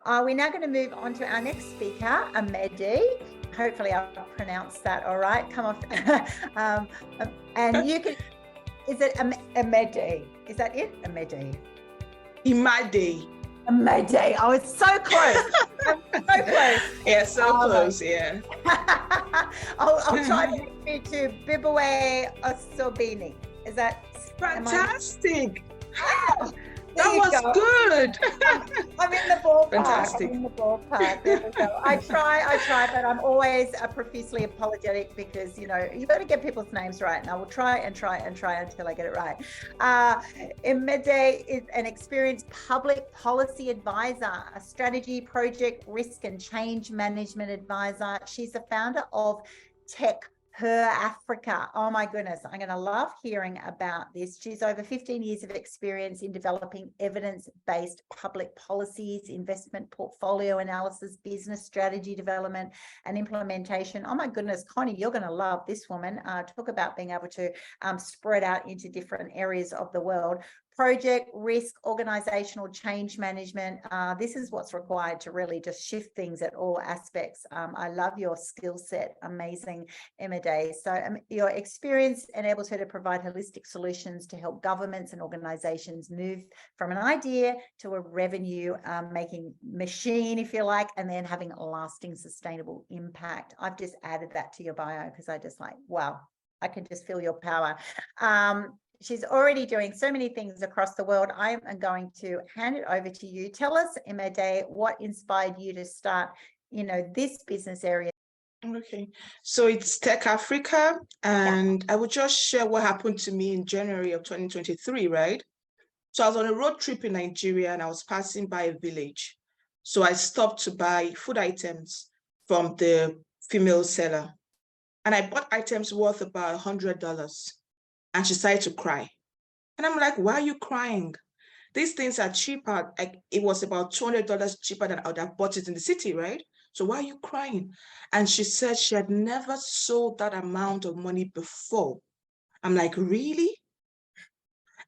We're now going to move on to our next speaker, Imade. Hopefully I'll pronounce that all right. Come off. And you can, is it Imade? Is that it? Imade. Imade. Imade. Oh, it's so close. So close. Yeah, so close, yeah. I'll try to speak to Bibowei-Osuobeni. Is that fantastic? That was good. I'm in the ballpark. Fantastic. I'm in the ballpark. There we go. I try, but I'm always profusely apologetic because, you know, you've got to get people's names right. And I will try until I get it right. Imade is an experienced public policy advisor, a strategy, project, risk and change management advisor. She's the founder of Tech Herfrica. Oh my goodness, I'm going to love hearing about this. She's over 15 years of experience in developing evidence-based public policies, investment portfolio analysis, business strategy development and implementation. Oh my goodness, Connie, you're going to love this woman. Talk about being able to spread out into different areas of the world. Project, risk, organizational change management. This is what's required to really just shift things at all aspects. I love your skill set. Amazing, Imade. So your experience enables her to provide holistic solutions to help governments and organizations move from an idea to a revenue making machine, if you like, and then having a lasting sustainable impact. I've just added that to your bio because I just like, wow, I can just feel your power. She's already doing so many things across the world. I am going to hand it over to you. Tell us, Imade, what inspired you to start, you know, this business area? Okay, so it's Tech Herfrica, and I will just share what happened to me in January of 2023, right? So I was on a road trip in Nigeria and I was passing by a village. So I stopped to buy food items from the female seller. And I bought items worth about $100. And she started to cry. And I'm like, why are you crying? These things are cheaper. Like, it was about $200 cheaper than I would have bought it in the city, right? So why are you crying? And she said she had never sold that amount of money before. I'm like, really?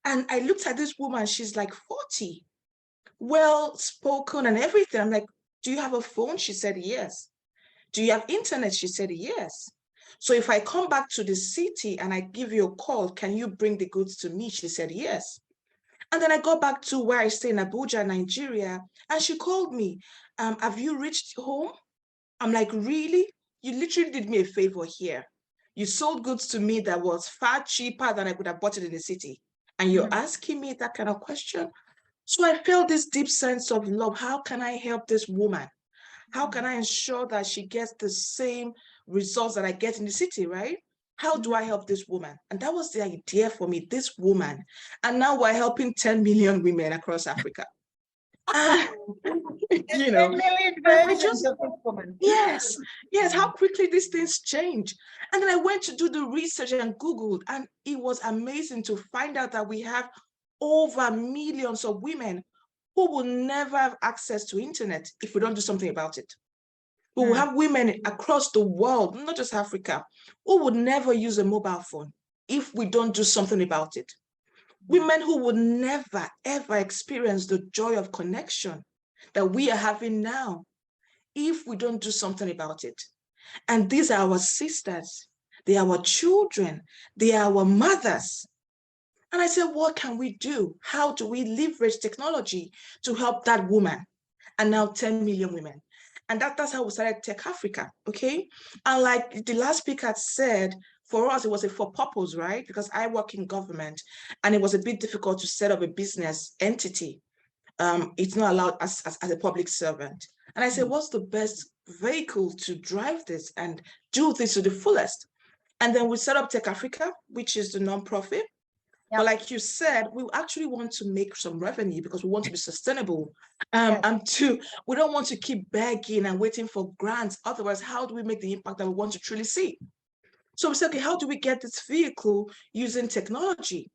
And I looked at this woman, she's like 40, well-spoken and everything. I'm like, do you have a phone? She said, yes. Do you have internet? She said, yes. So if I come back to the city and I give you a call, can you bring the goods to me? She said, yes. And then I got back to where I stay in Abuja, Nigeria, and she called me, have you reached home? I'm like, really? You literally did me a favor here. You sold goods to me that was far cheaper than I could have bought it in the city. And you're asking me that kind of question? So I felt this deep sense of love. How can I help this woman? How can I ensure that she gets the same results that I get in the city, right? How do I help this woman? And that was the idea for me, this woman. And now we're helping 10 million women across Africa. You know, 10 million versions of this woman. Yes, how quickly these things change. And then I went to do the research and Googled, and it was amazing to find out that we have over millions of women who will never have access to internet if we don't do something about it. We will have women across the world, not just Africa, who would never use a mobile phone if we don't do something about it. Women who would never, ever experience the joy of connection that we are having now if we don't do something about it. And these are our sisters, they are our children, they are our mothers. And I said, what can we do? How do we leverage technology to help that woman? And now 10 million women. And that's how we started Tech Herfrica, okay? And like the last speaker said, for us, it was a for purpose, right? Because I work in government and it was a bit difficult to set up a business entity. It's not allowed as a public servant. And I said, what's the best vehicle to drive this and do this to the fullest? And then we set up Tech Herfrica, which is the nonprofit. But like you said, we actually want to make some revenue because we want to be sustainable. And we don't want to keep begging and waiting for grants. Otherwise, how do we make the impact that we want to truly see? So we said, okay, how do we get this vehicle using technology?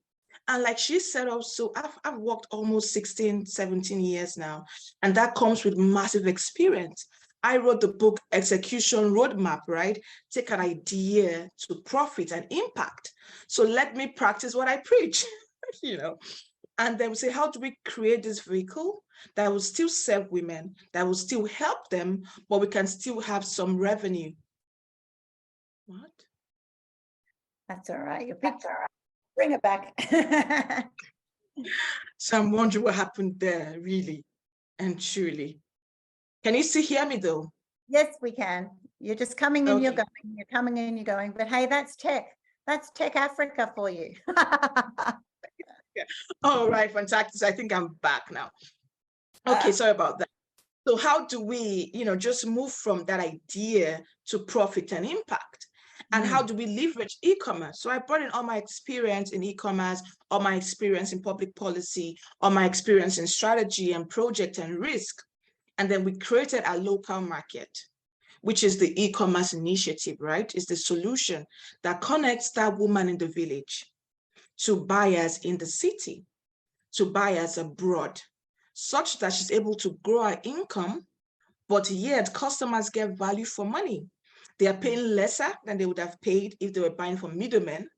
And like she said also, I've worked almost 16, 17 years now, and that comes with massive experience. I wrote the book Execution Roadmap, right? Take an idea to profit and impact. So let me practice what I preach, you know. And then we say, how do we create this vehicle that will still serve women, that will still help them, but we can still have some revenue? What? That's all right. Your picture. Bring it back. So I'm wondering what happened there, really and truly. Can you still hear me though? Yes, we can. You're just coming in, Okay. you're going, you're coming in, you're going. But hey, that's tech. That's Tech Herfrica for you. Yeah. All right, fantastic. I think I'm back now. Okay, sorry about that. So how do we, just move from that idea to profit and impact? And how do we leverage e-commerce? So I brought in all my experience in e-commerce, all my experience in public policy, all my experience in strategy and project and risk. And then we created a local market, which is the e-commerce initiative, right? It's the solution that connects that woman in the village to buyers in the city, to buyers abroad, such that she's able to grow her income, but yet customers get value for money. They are paying lesser than they would have paid if they were buying from middlemen,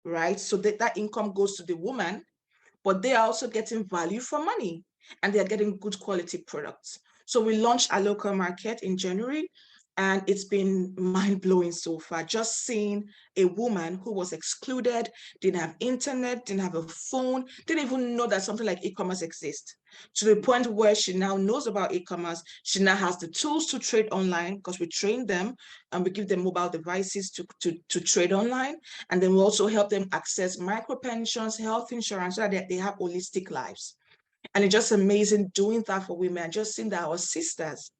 right? So that income goes to the woman, but they are also getting value for money and they are getting good quality products. So we launched our local market in January, and it's been mind-blowing so far. Just seeing a woman who was excluded, didn't have internet, didn't have a phone, didn't even know that something like e-commerce exists, to the point where she now knows about e-commerce. She now has the tools to trade online, because we train them and we give them mobile devices to trade online. And then we also help them access micro pensions, health insurance, so that they have holistic lives. And it's just amazing doing that for women. Just seeing that our sisters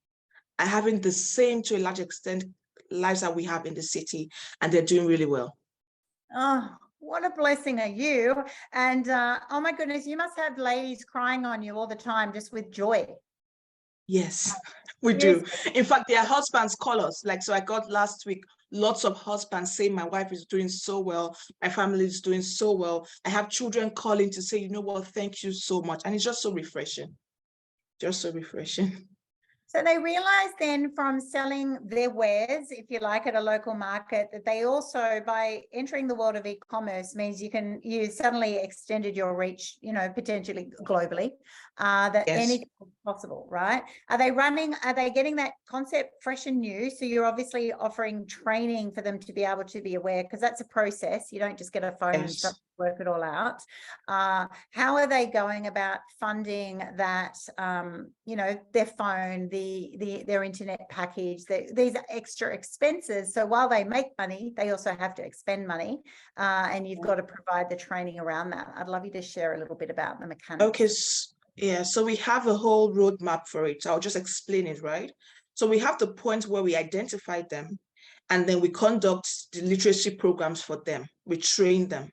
are having the same, to a large extent, lives that we have in the city, and they're doing really well. Oh, what a blessing are you. And oh my goodness, you must have ladies crying on you all the time just with joy. Yes, we do. In fact, their husbands call us. So I got last week lots of husbands saying, my wife is doing so well, my family is doing so well. I have children calling to say, you know what, thank you so much. And it's just so refreshing. Just so refreshing. So they realize then from selling their wares, if you like, at a local market, that they also, by entering the world of e-commerce, means you suddenly extended your reach, potentially globally, that anything is possible, right? Are they getting that concept fresh and new? So you're obviously offering training for them to be able to be aware, because that's a process. You don't just get a phone and start to work it all out. How are they going about funding that, their phone, their internet package, these extra expenses? So while they make money, they also have to expend money, and you've got to provide the training around that. I'd love you to share a little bit about the mechanics. Okay, yeah, so we have a whole roadmap for it. I'll just explain it, right? So we have the point where we identify them, and then we conduct the literacy programs for them. We train them.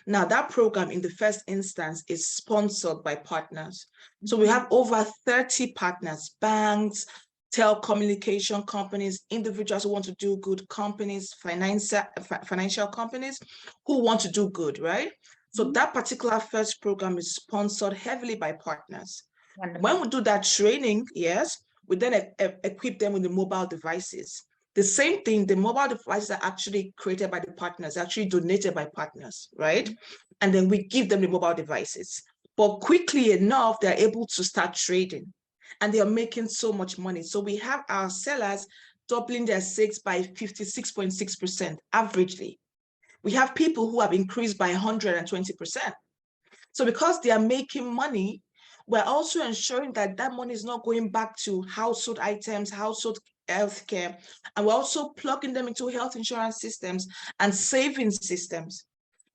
Now, that program in the first instance is sponsored by partners. So we have over 30 partners, banks, telecommunication companies, individuals who want to do good, companies, financial companies who want to do good, right? So that particular first program is sponsored heavily by partners. Wonderful. When we do that training, yes, we then equip them with the mobile devices. The same thing, the mobile devices are actually created by the partners, actually donated by partners, right? And then we give them the mobile devices. But quickly enough, they're able to start trading, and they are making so much money. So we have our sellers doubling their sales by 56.6% averagely. We have people who have increased by 120%. So because they are making money, we're also ensuring that that money is not going back to household items, household healthcare, and we're also plugging them into health insurance systems and savings systems.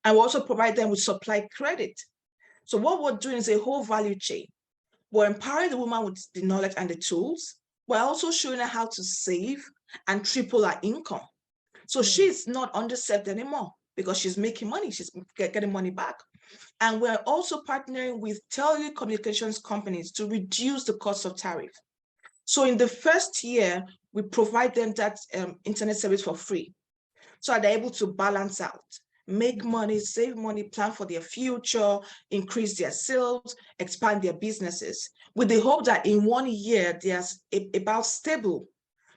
And we also provide them with supply credit. So what we're doing is a whole value chain. We're empowering the woman with the knowledge and the tools. We're also showing her how to save and triple her income. So she's not underserved anymore because she's making money, she's getting money back. And we're also partnering with telecommunications companies to reduce the cost of tariff. So in the first year, we provide them that internet service for free. So they're able to balance out, make money, save money, plan for their future, increase their sales, expand their businesses, with the hope that in 1 year, they're about stable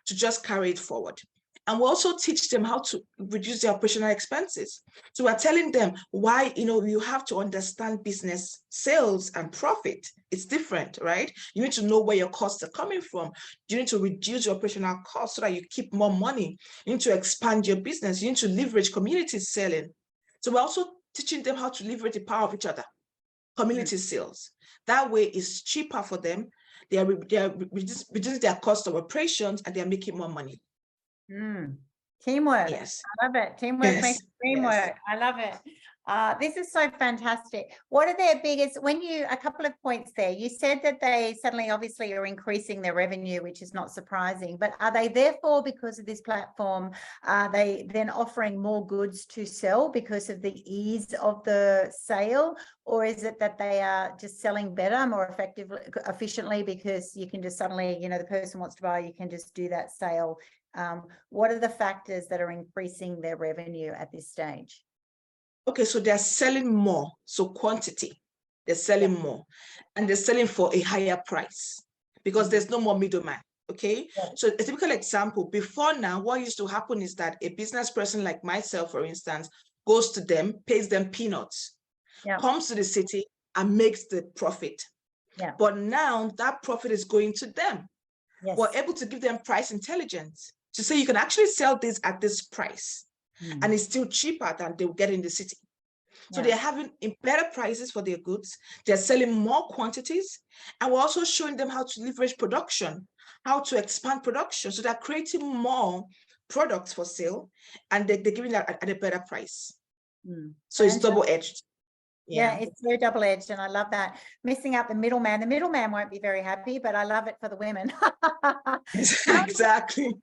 to just carry it forward. And we also teach them how to reduce their operational expenses. So we're telling them why, you have to understand business, sales, and profit. It's different, right? You need to know where your costs are coming from. You need to reduce your operational costs so that you keep more money. You need to expand your business. You need to leverage community selling. So we're also teaching them how to leverage the power of each other, community sales. That way it's cheaper for them. They are reducing their cost of operations, and they're making more money. Teamwork. Yes. I love it. Teamwork makes dream work. I love it. This is so fantastic. What are their biggest, a couple of points there, you said that they suddenly obviously are increasing their revenue, which is not surprising, but are they therefore, because of this platform, are they then offering more goods to sell because of the ease of the sale? Or is it that they are just selling better, more effectively, efficiently, because you can just suddenly, the person wants to buy, you can just do that sale? What are the factors that are increasing their revenue at this stage? Okay, so they're selling more, so quantity. They're selling more, and they're selling for a higher price because there's no more middleman. Okay, so a typical example, before now, what used to happen is that a business person like myself, for instance, goes to them, pays them peanuts, comes to the city and makes the profit. But now that profit is going to them. We're able to give them price intelligence to say you can actually sell this at this price. And it's still cheaper than they will get in the city. So they're having better prices for their goods. They're selling more quantities. And we're also showing them how to leverage production, how to expand production. So they're creating more products for sale, and they're giving that at a better price. So it's double-edged. Yeah, it's so double-edged, and I love that. Missing out the middleman. The middleman won't be very happy, but I love it for the women. Exactly.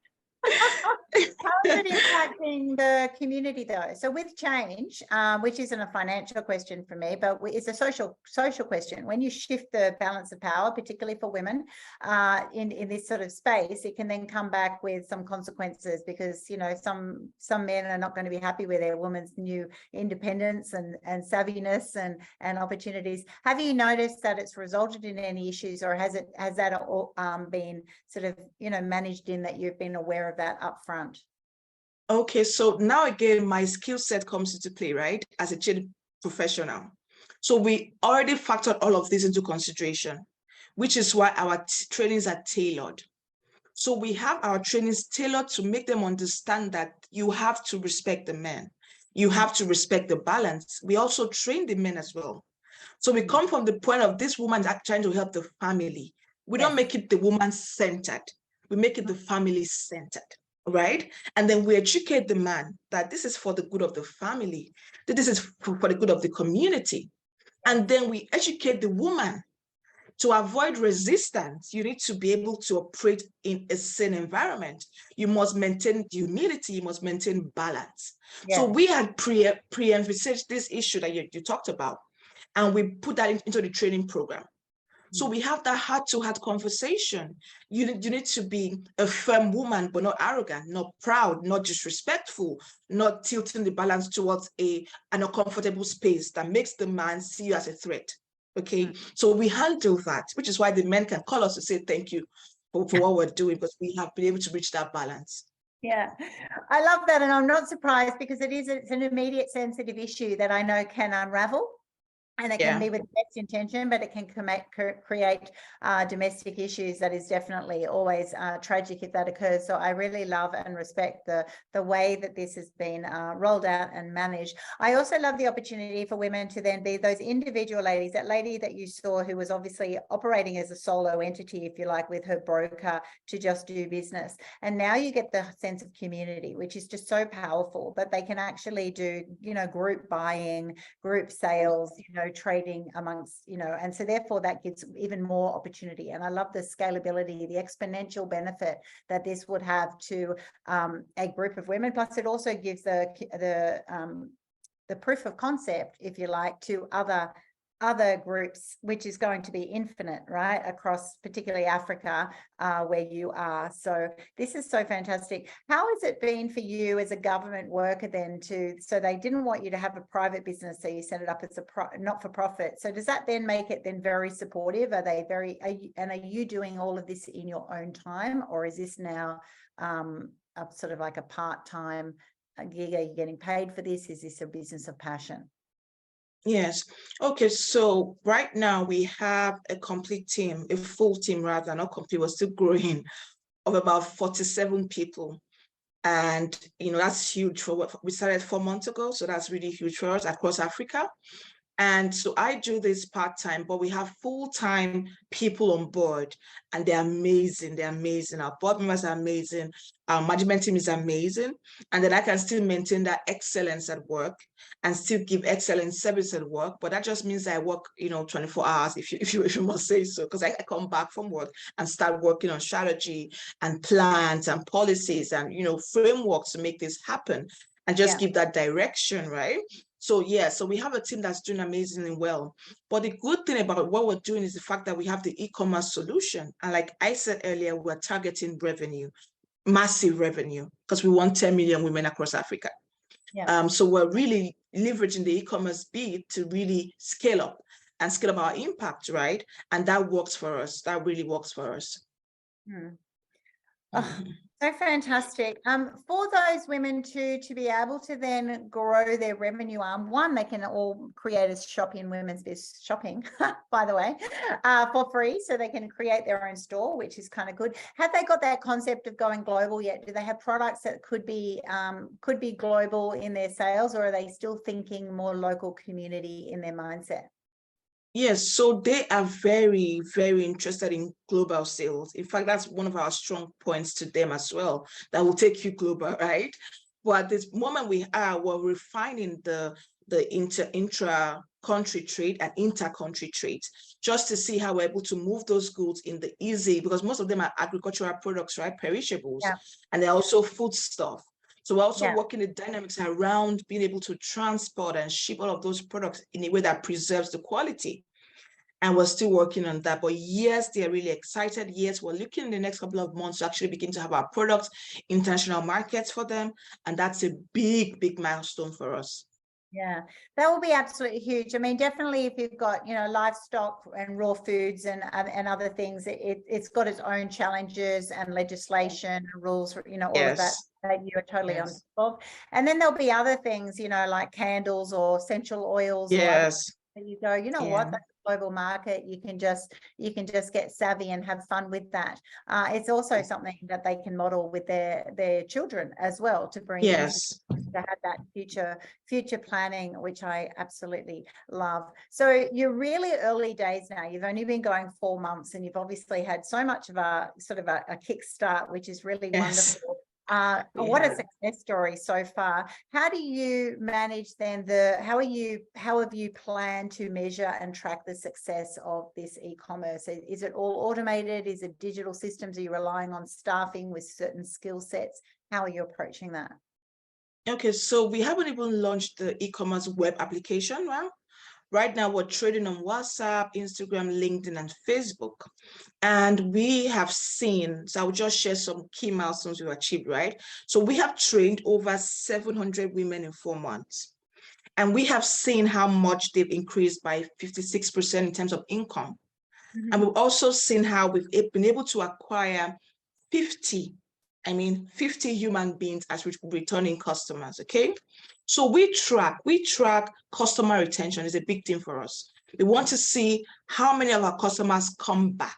How is it impacting the community, though? So with change, which isn't a financial question for me, but it's a social question. When you shift the balance of power, particularly for women, in this sort of space, it can then come back with some consequences, because some men are not going to be happy with their woman's new independence and savviness and opportunities. Have you noticed that it's resulted in any issues, or has that all been sort of managed in that you've been aware of that up front? Okay, so now again, my skill set comes into play, right? As a trade professional. So we already factored all of this into consideration, which is why our trainings are tailored. So we have our trainings tailored to make them understand that you have to respect the men. You have to respect the balance. We also train the men as well. So we come from the point of this woman trying to help the family. We don't make it the woman-centered. We make it the family-centered, right? And then we educate the man that this is for the good of the family, that this is for the good of the community. And then we educate the woman. To avoid resistance, you need to be able to operate in a sane environment. You must maintain humility, you must maintain balance. So we had pre-envisaged this issue that you talked about, and we put that into the training program. So we have that heart-to-heart conversation. You need to be a firm woman, but not arrogant, not proud, not disrespectful, not tilting the balance towards an uncomfortable space that makes the man see you as a threat. Okay, so we handle that, which is why the men can call us to say thank you for what we're doing, because we have been able to reach that balance. Yeah, I love that. And I'm not surprised, because it's an immediate sensitive issue that I know can unravel. And it can be with the best intention, but it can create domestic issues. That is definitely always tragic if that occurs. So I really love and respect the way that this has been rolled out and managed. I also love the opportunity for women to then be those individual ladies, that lady that you saw who was obviously operating as a solo entity, if you like, with her broker to just do business. And now you get the sense of community, which is just so powerful, that they can actually do, group buying, group sales, trading amongst, and so therefore that gives even more opportunity. And I love the scalability, the exponential benefit that this would have to a group of women. Plus it also gives the proof of concept, if you like, to other groups, which is going to be infinite, right, across particularly Africa, where you are. So this is so fantastic. How has it been for you as a government worker then so they didn't want you to have a private business, so you set it up as a not-for-profit. So does that then make it then very supportive? Are you doing all of this in your own time, or is this now sort of like a part-time gig? Are you getting paid for this? Is this a business of passion? Yes. Okay. So right now we have a complete team, a full team rather, not complete, we're still growing, of about 47 people. And, that's huge for what we started 4 months ago. So that's really huge for us across Africa. And so I do this part-time, but we have full-time people on board, and they're amazing. They're amazing. Our board members are amazing. Our management team is amazing. And then I can still maintain that excellence at work and still give excellent service at work. But that just means I work, 24 hours, if you must say so, because I come back from work and start working on strategy and plans and policies and, frameworks to make this happen and just give that direction, right? So so we have a team that's doing amazingly well. But the good thing about what we're doing is the fact that we have the e-commerce solution. And like I said earlier, we're targeting revenue, massive revenue, because we want 10 million women across Africa. So we're really leveraging the e-commerce bit to really scale up our impact, right? And that works for us. That really works for us. Oh, so fantastic. For those women to be able to then grow their revenue arm, one, they can all create a shop in Women's Biz Shopping, by the way, for free. So they can create their own store, which is kind of good. Have they got that concept of going global yet? Do they have products that could be global in their sales, or are they still thinking more local community in their mindset? Yes, so they are very, very interested in global sales. In fact, that's one of our strong points to them as well, that will take you global, right? But at this moment we're refining the intra-country trade and inter-country trade, just to see how we're able to move those goods in the easy, because most of them are agricultural products, right? Perishables, and they're also food stuff. So we're also working the dynamics around being able to transport and ship all of those products in a way that preserves the quality. And we're still working on that. But yes, they're really excited. Yes, we're looking in the next couple of months to actually begin to have our products international markets for them. And that's a big, big milestone for us. Yeah, that will be absolutely huge. I mean, definitely if you've got, livestock and raw foods and other things, it's got its own challenges and legislation and rules, all of that you are totally on top of. And then there'll be other things, like candles or essential oils. Yes. Or you go, what, that's a global market. You can just get savvy and have fun with that. It's also something that they can model with their children as well, to bring into, to have that future planning, which I absolutely love. So you're really early days now. You've only been going 4 months, and you've obviously had so much of a sort of a kickstart, which is really wonderful. What a success story so far. How do you manage then how have you planned to measure and track the success of this e-commerce? Is it all automated? Is it digital systems? Are you relying on staffing with certain skill sets? How are you approaching that? Okay, so we haven't even launched the e-commerce web application now. Right now, we're trading on WhatsApp, Instagram, LinkedIn, and Facebook. And we have seen, so I'll just share some key milestones we've achieved, right? So we have trained over 700 women in 4 months. And we have seen how much they've increased by 56% in terms of income. And we've also seen how we've been able to acquire 50 human beings as returning customers, okay? So we track customer retention. Is a big thing for us. We want to see how many of our customers come back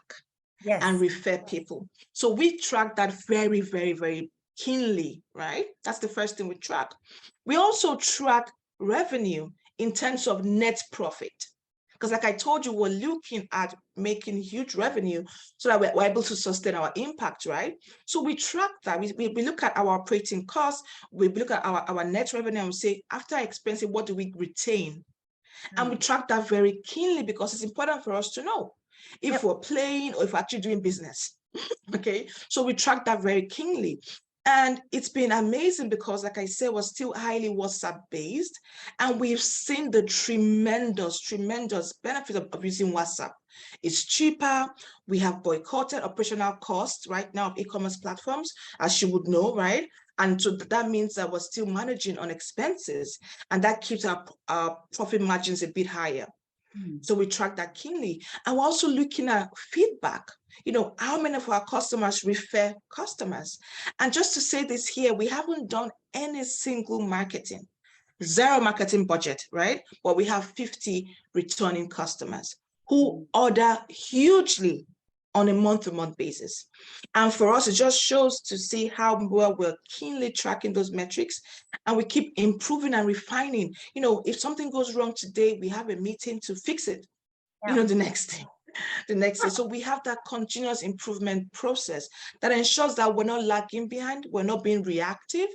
and refer people. So we track that very, very, very keenly, right? That's the first thing we track. We also track revenue in terms of net profit. Because like I told you, we're looking at making huge revenue so that we're able to sustain our impact, right? So we track that. We look at our operating costs. We look at our net revenue and we say, after expenses, what do we retain? And we track that very keenly because it's important for us to know if we're playing or if we're actually doing business. Okay, so we track that very keenly. And it's been amazing because, like I said, we're still highly WhatsApp based, and we've seen the tremendous benefit of using WhatsApp. It's cheaper. We have boycotted operational costs right now of e-commerce platforms, as you would know, right? And so that means that we're still managing on expenses, and that keeps our profit margins a bit higher. So we track that keenly. And we're also looking at feedback. How many of our customers refer customers? And just to say this here, we haven't done any single marketing, zero marketing budget, right? But we have 50 returning customers who order hugely on a month-to-month basis. And for us, it just shows to see how well we're keenly tracking those metrics, and we keep improving and refining. If something goes wrong today, we have a meeting to fix it, the next day. So we have that continuous improvement process that ensures that we're not lagging behind, we're not being reactive,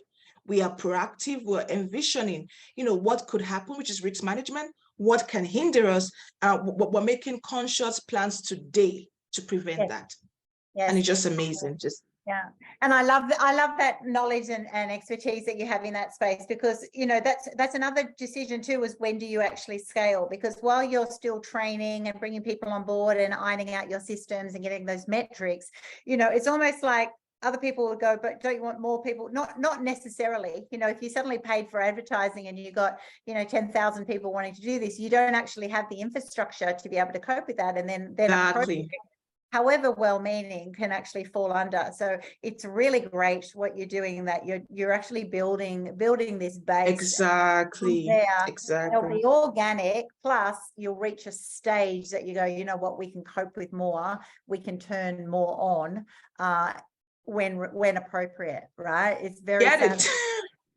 we are proactive, we're envisioning, what could happen, which is risk management, what can hinder us, we're making conscious plans today to prevent that. And it's just amazing. And I love that knowledge and expertise that you have in that space, because that's another decision too, is when do you actually scale? Because while you're still training and bringing people on board and ironing out your systems and getting those metrics, it's almost like other people would go, but don't you want more people? Not necessarily. If you suddenly paid for advertising and you got 10,000 people wanting to do this, you don't actually have the infrastructure to be able to cope with that, and then Exactly. however well-meaning, can actually fall under. So it's really great what you're doing, that you're actually building this base. Exactly. It'll be organic, plus you'll reach a stage that you go, you know what, we can cope with more, we can turn more on when appropriate, right? It's very get it.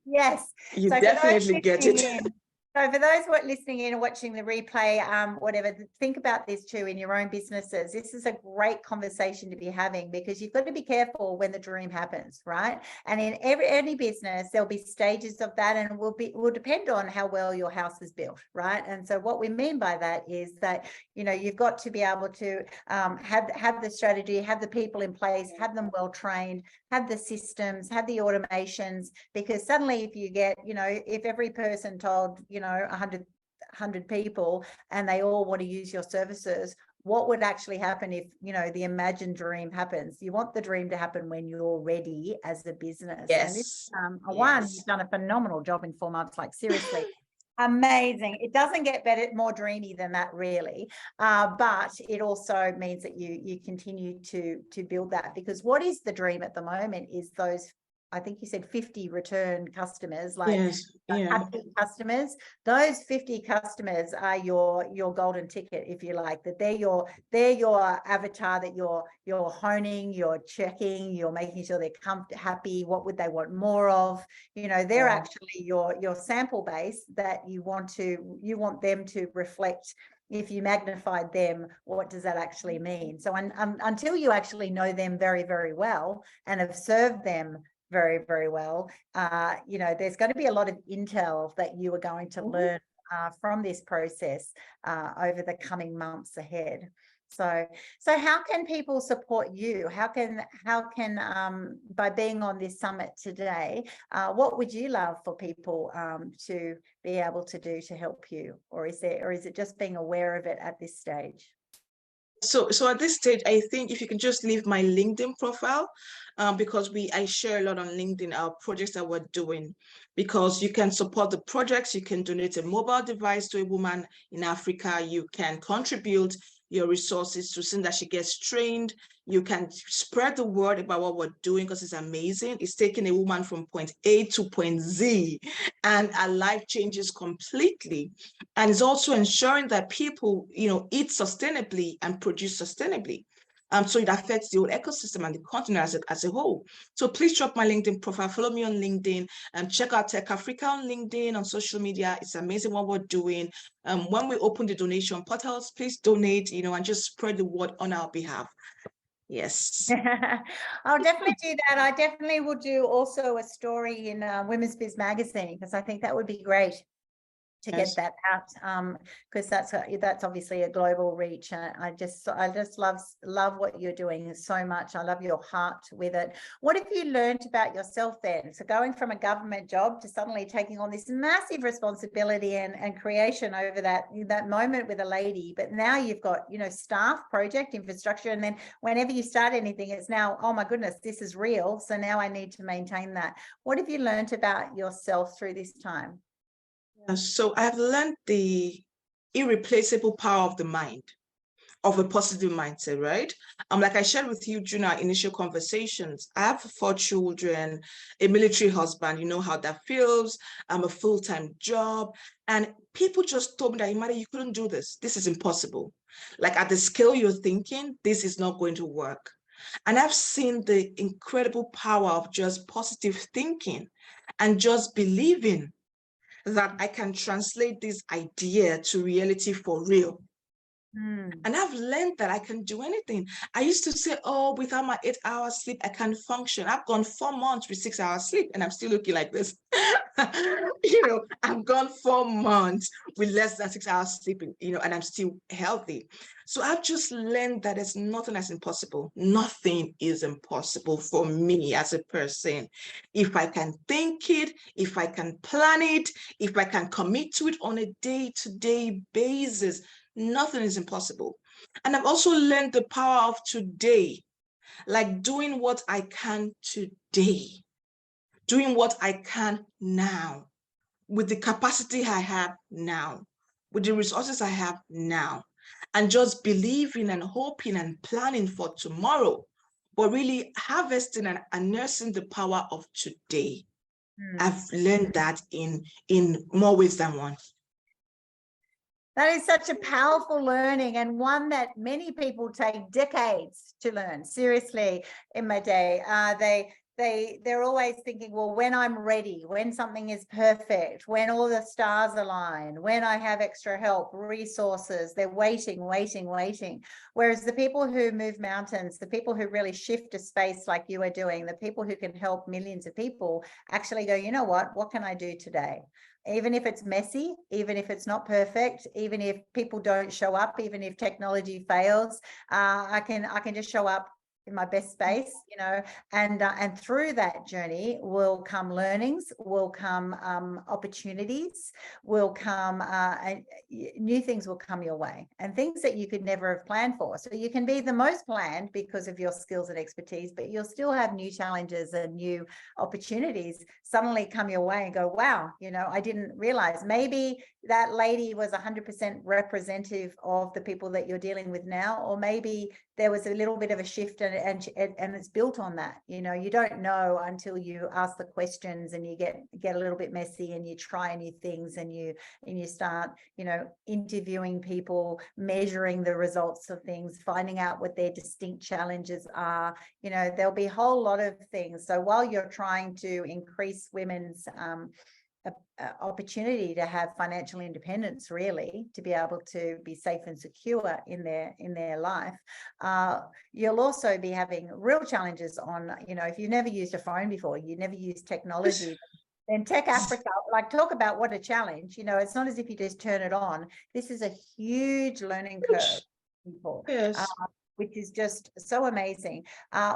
Yes. You definitely get it. So for those who are listening in and watching the replay, whatever, think about this too in your own businesses. This is a great conversation to be having, because you've got to be careful when the dream happens, right? And in any business, there'll be stages of that, and will depend on how well your house is built, right? And so what we mean by that is that, you've got to be able to have the strategy, have the people in place, have them well trained, have the systems, have the automations, because suddenly if you get, if every person told, 100 people and they all want to use your services, what would actually happen if, the imagined dream happens? You want the dream to happen when you're ready as a business. Yes. And this, you've done a phenomenal job in 4 months, like seriously. Amazing. It doesn't get more dreamy than that, really. But it also means that you continue to build that, because what is the dream at the moment is those, I think you said 50 return customers, happy customers. Those 50 customers are your golden ticket, if you like. That they're your avatar that you're honing, you're checking, you're making sure they're happy. What would they want more of? They're actually your sample base that you want them to reflect. If you magnified them, what does that actually mean? So until you actually know them very, very well and have served them very, very well, there's going to be a lot of intel that you are going to learn from this process over the coming months ahead. So how can people support you? How can by being on this summit today, what would you love for people to be able to do to help you? Or is it just being aware of it at this stage? So at this stage, I think if you can just leave my LinkedIn profile, because I share a lot on LinkedIn, our projects that we're doing, because you can support the projects, you can donate a mobile device to a woman in Africa, you can contribute your resources to see that she gets trained. You can spread the word about what we're doing, because it's amazing. It's taking a woman from point A to point Z, and her life changes completely. And it's also ensuring that people, eat sustainably and produce sustainably. So it affects the whole ecosystem and the continent as a whole. So please drop my LinkedIn profile, follow me on LinkedIn, and check out Tech Herfrica on LinkedIn, on social media. It's amazing what we're doing. When we open the donation portals, please donate, and just spread the word on our behalf. Yes. I'll definitely do that. I definitely will do also a story in Women's Biz magazine, because I think that would be great to get that out, because that's obviously a global reach. I just love what you're doing so much. I love your heart with it. What have you learned about yourself then? So going from a government job to suddenly taking on this massive responsibility and creation over that moment with a lady, but now you've got staff, project, infrastructure, and then whenever you start anything, it's now, oh my goodness, this is real. So now I need to maintain that. What have you learned about yourself through this time? So I've learned the irreplaceable power of the mind, of a positive mindset, right? Like I shared with you during our initial conversations, I have 4 children, a military husband, you know how that feels, a full-time job. And people just told me that, Imade, you couldn't do this. This is impossible. Like at the scale you're thinking, this is not going to work. And I've seen the incredible power of just positive thinking and just believing that I can translate this idea to reality for real. And I've learned that I can do anything. I used to say, oh, without my 8 hours sleep, I can't function. I've gone 4 months with 6 hours sleep and I'm still looking like this. I've gone 4 months with less than 6 hours sleeping, and I'm still healthy. So I've just learned that there's nothing that's impossible. Nothing is impossible for me as a person. If I can think it, if I can plan it, if I can commit to it on a day-to-day basis, nothing is impossible. And I've also learned the power of today, like doing what I can today, doing what I can now, with the capacity I have now, with the resources I have now, and just believing and hoping and planning for tomorrow, but really harvesting and nursing the power of today. I've learned that in more ways than one. That is such a powerful learning, and one that many people take decades to learn. Seriously, in my day, they're always thinking, well, when I'm ready, when something is perfect, when all the stars align, when I have extra help, resources, they're waiting. Whereas the people who move mountains, the people who really shift a space like you are doing, the people who can help millions of people actually go, you know what can I do today? Even if it's messy, even if it's not perfect, even if people don't show up, even if technology fails, I can just show up in my best space, and through that journey will come learnings, will come opportunities, will come new things will come your way, and things that you could never have planned for. So you can be the most planned because of your skills and expertise, but you'll still have new challenges and new opportunities suddenly come your way and go, wow, I didn't realize maybe that lady was 100% representative of the people that you're dealing with now, or maybe there was a little bit of a shift and it's built on that. You don't know until you ask the questions and you get a little bit messy and you try new things and you start, interviewing people, measuring the results of things, finding out what their distinct challenges are. There'll be a whole lot of things. So while you're trying to increase women's opportunity to have financial independence, really, to be able to be safe and secure in their life, you'll also be having real challenges on, if you've never used a phone before, you never used technology, then Tech Herfrica, like, talk about what a challenge. It's not as if you just turn it on. This is a huge learning curve for people. Yes. Which is just so amazing.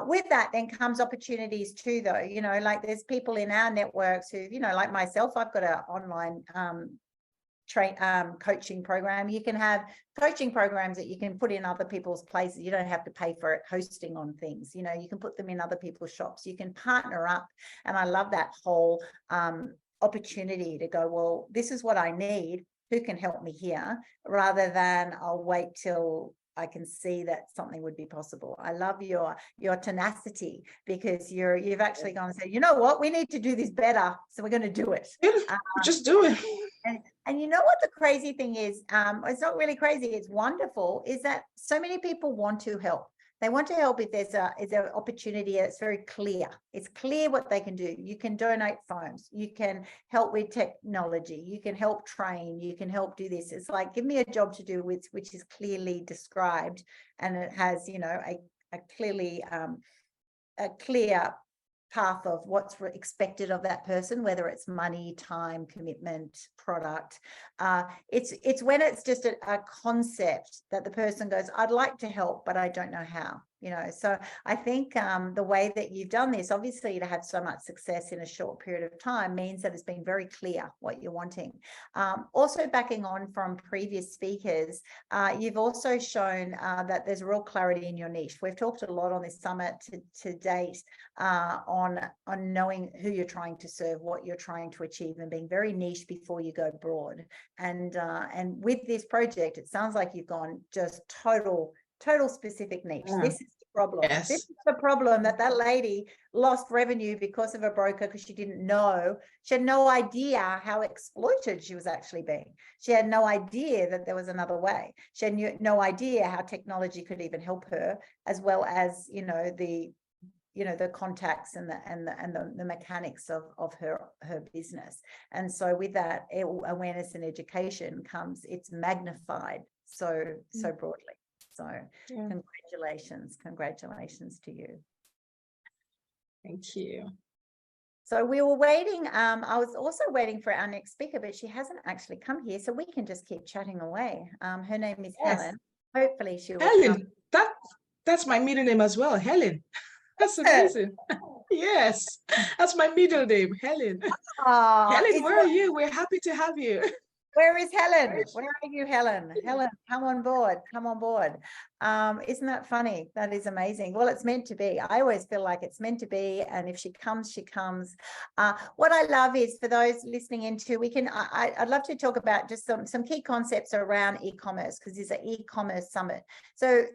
With that then comes opportunities too, though. Like there's people in our networks who, like myself, I've got an online coaching program. You can have coaching programs that you can put in other people's places. You don't have to pay for it, hosting on things. You can put them in other people's shops. You can partner up. And I love that whole opportunity to go, well, this is what I need. Who can help me here? Rather than I'll wait till I can see that something would be possible. I love your tenacity, because you've actually gone and said, you know what, we need to do this better, so we're going to do it. Just do it. And you know what the crazy thing is? It's not really crazy. It's wonderful. Is that so many people want to help. They want to help if there's an opportunity that's very clear. It's clear what they can do. You can donate phones. You can help with technology. You can help train. You can help do this. It's like, give me a job to do which is clearly described, and it has, a clear path of what's expected of that person, whether it's money, time, commitment, product. It's when it's just a concept that the person goes, I'd like to help, but I don't know how. you know. So I think the way that you've done this, obviously to have so much success in a short period of time, means that it's been very clear what you're wanting. Also backing on from previous speakers, you've also shown that there's real clarity in your niche. We've talked a lot on this summit to date on knowing who you're trying to serve, what you're trying to achieve, and being very niche before you go broad. And with this project, it sounds like you've gone just total specific niche. This is the problem. Yes. This is the problem, that lady lost revenue because of a broker, because she didn't know. She had no idea how exploited she was actually being. She had no idea that there was another way. She had no idea how technology could even help her, as well as, you know, the contacts and the mechanics of her business. And so with that awareness and education comes, it's magnified so broadly. So congratulations to you. Thank you. So we were waiting. I was also waiting for our next speaker, but she hasn't actually come here, so we can just keep chatting away. Her name is Helen. Hopefully she will Helen, that's my middle name as well, Helen. That's amazing. Yes, that's my middle name, Helen. Helen, where are you? We're happy to have you. Where is Helen? Where are you, Helen? Helen, come on board. Come on board. Isn't that funny? That is amazing. Well, it's meant to be. I always feel like it's meant to be. And if she comes, she comes. What I love is, for those listening into, I'd love to talk about just some key concepts around e-commerce, because it's an e-commerce summit. So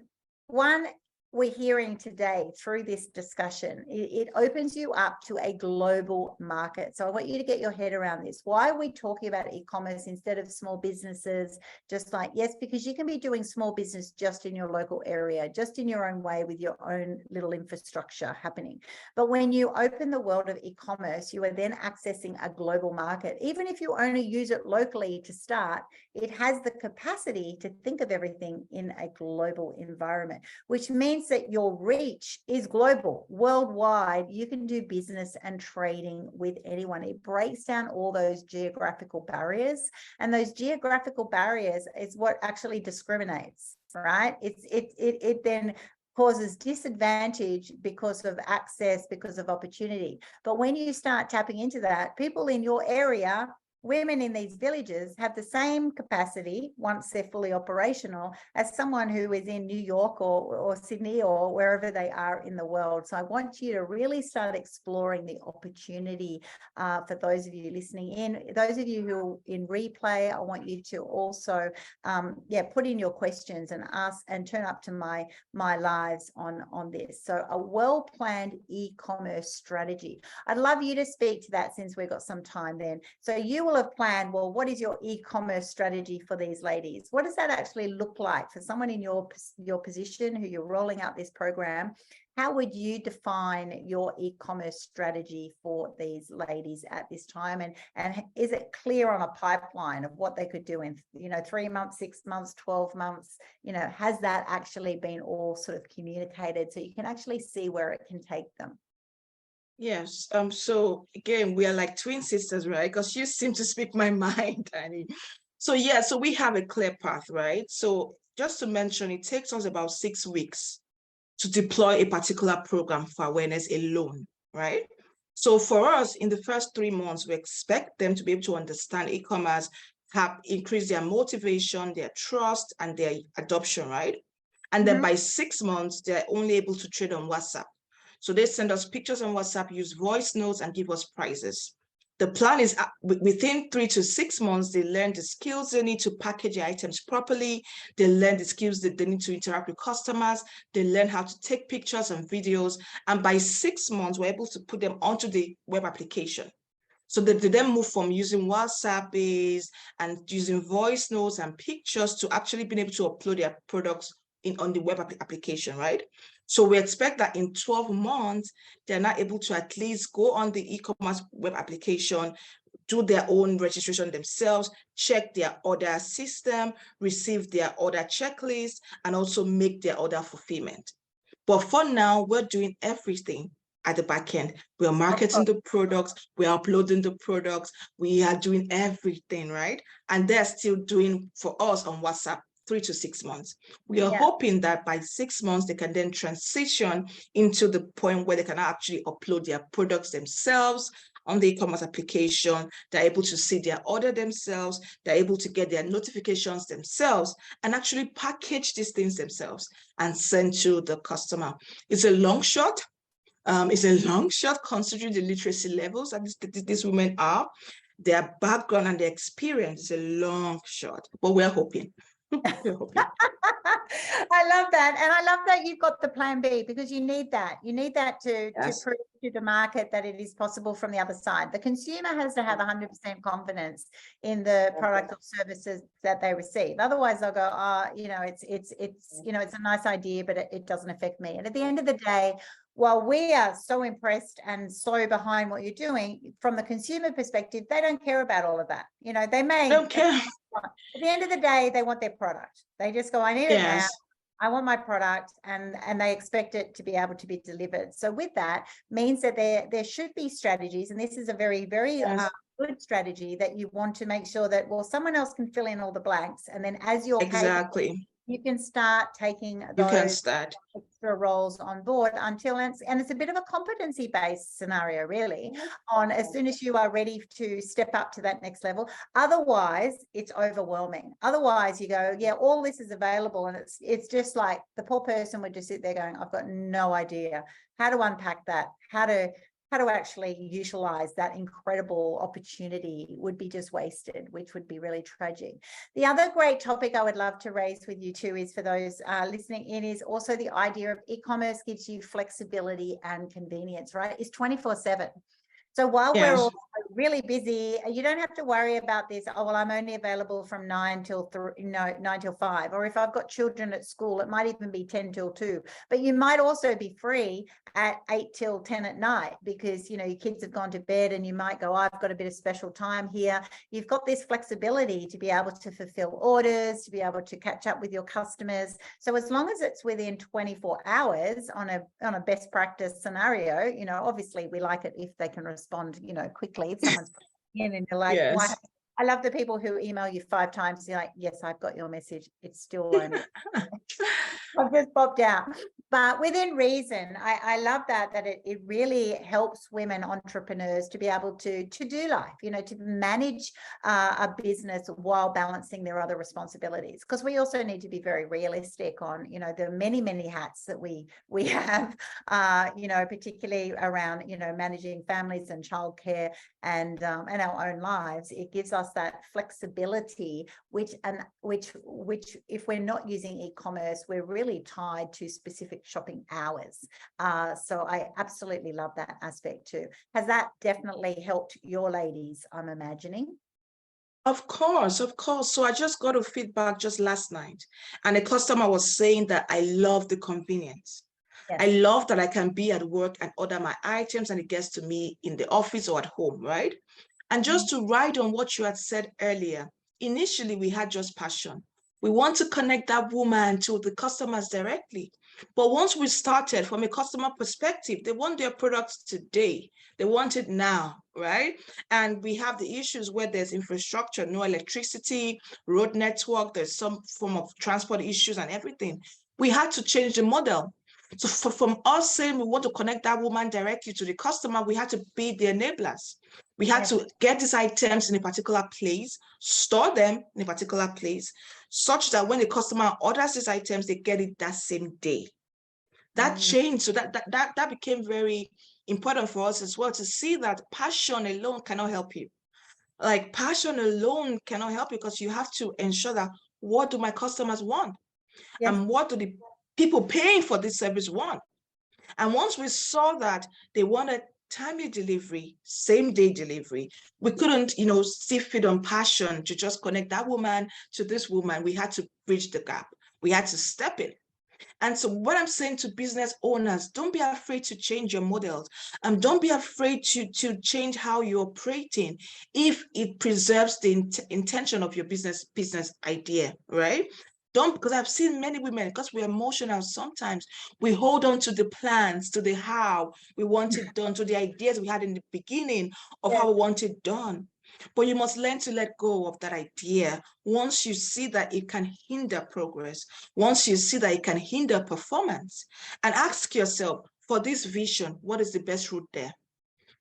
one, we're hearing today through this discussion, it opens you up to a global market. So I want you to get your head around this. Why are we talking about e-commerce instead of small businesses? Just like, yes, because you can be doing small business just in your local area, just in your own way, with your own little infrastructure happening. But when you open the world of e-commerce, you are then accessing a global market. Even if you only use it locally to start, it has the capacity to think of everything in a global environment, which means that your reach is global, worldwide. You can do business and trading with anyone. It breaks down all those geographical barriers, and those geographical barriers is what actually discriminates, right? It then causes disadvantage because of access, because of opportunity. But when you start tapping into that, people in your area, women in these villages, have the same capacity, once they're fully operational, as someone who is in New York or Sydney or wherever they are in the world. So I want you to really start exploring the opportunity for those of you listening in. Those of you who are in replay, I want you to also put in your questions and ask and turn up to my lives on this. So a well-planned e-commerce strategy. I'd love you to speak to that, since we've got some time then. So you will have planned, well, what is your e-commerce strategy for these ladies? What does that actually look like for someone in your position who you're rolling out this program? How would you define your e-commerce strategy for these ladies at this time? And is it clear on a pipeline of what they could do in, 3 months, 6 months, 12 months? Has that actually been all sort of communicated so you can actually see where it can take them? Yes. So again, we are like twin sisters, right? Because you seem to speak my mind, Annie. So yeah, so we have a clear path, right? So just to mention, it takes us about 6 weeks to deploy a particular program for awareness alone, right? So for us, in the first 3 months, we expect them to be able to understand e-commerce, have increased their motivation, their trust, and their adoption, right? And then by 6 months, they're only able to trade on WhatsApp. So they send us pictures on WhatsApp, use voice notes, and give us prizes. The plan is within 3 to 6 months, they learn the skills they need to package their items properly. They learn the skills that they need to interact with customers. They learn how to take pictures and videos. And by 6 months, we're able to put them onto the web application. So they then move from using WhatsApp-based and using voice notes and pictures to actually being able to upload their products on the web application, right? So we expect that in 12 months, they're not able to at least go on the e-commerce web application, do their own registration themselves, check their order system, receive their order checklist, and also make their order fulfillment. But for now, we're doing everything at the back end. We are marketing the products, we are uploading the products, we are doing everything, right? And they're still doing for us on WhatsApp 3 to 6 months. We are hoping that by 6 months, they can then transition into the point where they can actually upload their products themselves on the e-commerce application. They're able to see their order themselves. They're able to get their notifications themselves and actually package these things themselves and send to the customer. It's a long shot. It's a long shot considering the literacy levels that these women are. Their background and their experience is a long shot, but we're hoping. We're hoping. I love that. And I love that you've got the plan B, because you need that. You need that to prove to the market that it is possible from the other side. The consumer has to have 100% confidence in the product or services that they receive. Otherwise, they'll go, it's a nice idea, but it doesn't affect me. And at the end of the day, while we are so impressed and so behind what you're doing, from the consumer perspective, they don't care about all of that. They don't care. At the end of the day, they want their product. They just go, I need it now. I want my product, and they expect it to be able to be delivered. So with that means that there should be strategies, and this is a very, very good strategy, that you want to make sure that, well, someone else can fill in all the blanks, and then as you're you can start taking those extra roles on board until and it's a bit of a competency-based scenario, really, on as soon as you are ready to step up to that next level. Otherwise, it's overwhelming. Otherwise, you go, yeah, all this is available, and it's just like the poor person would just sit there going, I've got no idea how to unpack that, how to actually utilize that incredible opportunity would be just wasted, which would be really tragic. The other great topic I would love to raise with you too is, for those listening in, is also the idea of e-commerce gives you flexibility and convenience, right? It's 24/7. So while we're all really busy, you don't have to worry about this, oh, well, I'm only available from 9 till 5. Or if I've got children at school, it might even be 10 till 2. But you might also be free at 8 till 10 at night because, your kids have gone to bed, and you might go, I've got a bit of special time here. You've got this flexibility to be able to fulfill orders, to be able to catch up with your customers. So as long as it's within 24 hours on a best practice scenario, obviously we like it if they can respond, quickly. If someone's in and you're like, why? I love the people who email you 5 times and you're like, yes, I've got your message. It's still only I've just popped out. But within reason, I love that it really helps women entrepreneurs to be able to do life, to manage a business while balancing their other responsibilities. Because we also need to be very realistic on, the many, many hats that we have, particularly around, managing families and childcare and our own lives. It gives us that flexibility, which if we're not using e-commerce, we're really tied to specific shopping hours. So I absolutely love that aspect too. Has that definitely helped your ladies, I'm imagining? Of course. So I just got a feedback just last night, and a customer was saying that I love the convenience. I love that I can be at work and order my items and it gets to me in the office or at home, right? And just to ride on what you had said earlier, initially we had just passion. We want to connect that woman to the customers directly. But once we started from a customer perspective, they want their products today. They want it now, right? And we have the issues where there's infrastructure, no electricity, road network, there's some form of transport issues and everything. We had to change the model. So from us saying we want to connect that woman directly to the customer, we had to be the enablers. We had to get these items in a particular place, store them in a particular place, such that when the customer orders these items, they get it that same day. That changed. So that became very important for us as well, to see that passion alone cannot help you. Like, passion alone cannot help you, because you have to ensure that, what do my customers want? And what do the people paying for this service want? And once we saw that they wanted timely delivery, same day delivery, we couldn't, still feed on passion to just connect that woman to this woman. We had to bridge the gap. We had to step in. And so what I'm saying to business owners, don't be afraid to change your models. Don't be afraid to change how you're operating if it preserves the intention of your business idea, right? Because I've seen many women, because we're emotional sometimes, we hold on to the plans, to the how we want it done, to the ideas we had in the beginning of how we want it done. But you must learn to let go of that idea once you see that it can hinder progress, once you see that it can hinder performance, and ask yourself, for this vision, what is the best route there?